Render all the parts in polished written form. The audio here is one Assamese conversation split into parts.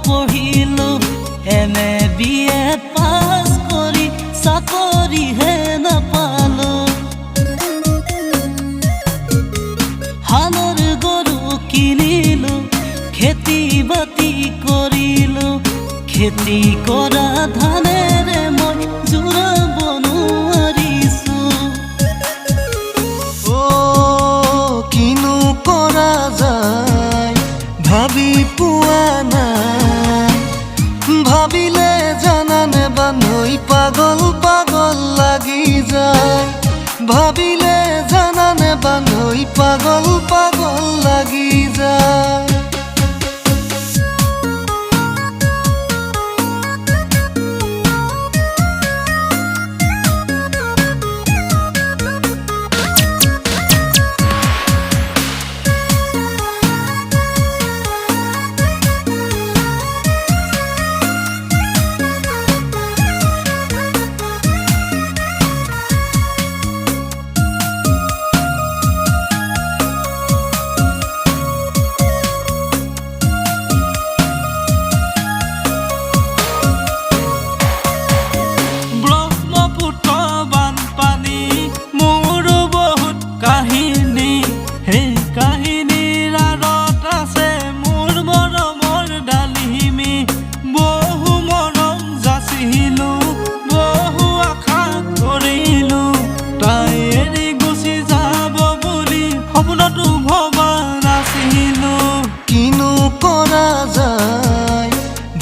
পঢ়িলো MA BA পাছ কৰি চাকৰিহে নাপালো হালৰ গৰু কিনিলো খেতি বাতি কৰিলো খেতি কৰা ধানেৰে মই জোৰাব নোৱাৰিছো কিনো কৰা যায় ভাবি পোৱা নাই ভাবিলে জানানে বান্ধৈ পাগল পাগল লাগি যায় ভাবিলে জানানে বান্ধৈ পাগল পাগল লাগি যায়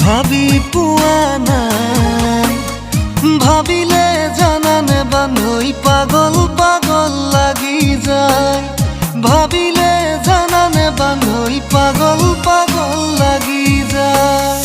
ভাবি পোৱা নাই ভাবিলে জানানে বান্ধৈ পাগল পাগল লাগি যায় ভাবিলে জানানে বান্ধৈ পাগল পাগল লাগি যায়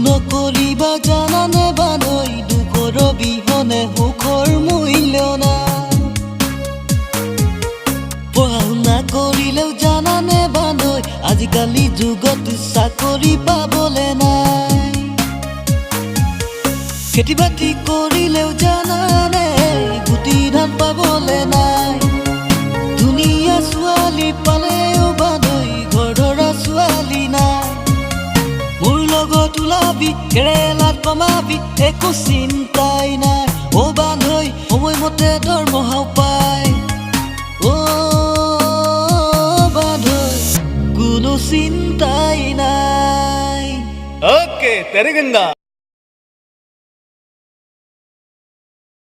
নকৰিবা জানানে বান্ধৈ দুখৰ বিহনে সুখৰ মূল্য নাই পঢ়া শুনা কৰিলেও জানানে বান্ধৈ আজিকালি যুগত চাকৰি পাবলে নাই খেতি বাতি কৰিলেও জানানে গুটি ধান পাবলে নাই ধুনীয়া ছোৱালী পালেও বান্ধৈ ঘৰ ধৰা ছোৱালী নাই লগত ওলাবি কেৰেলাত কমাবি একো চিন্তাই নাই বান্ধৈ সময়মতে দৰমহাও পায় বান্ধৈ কোনো চিন্তাই নাই ओके तेरी गंगा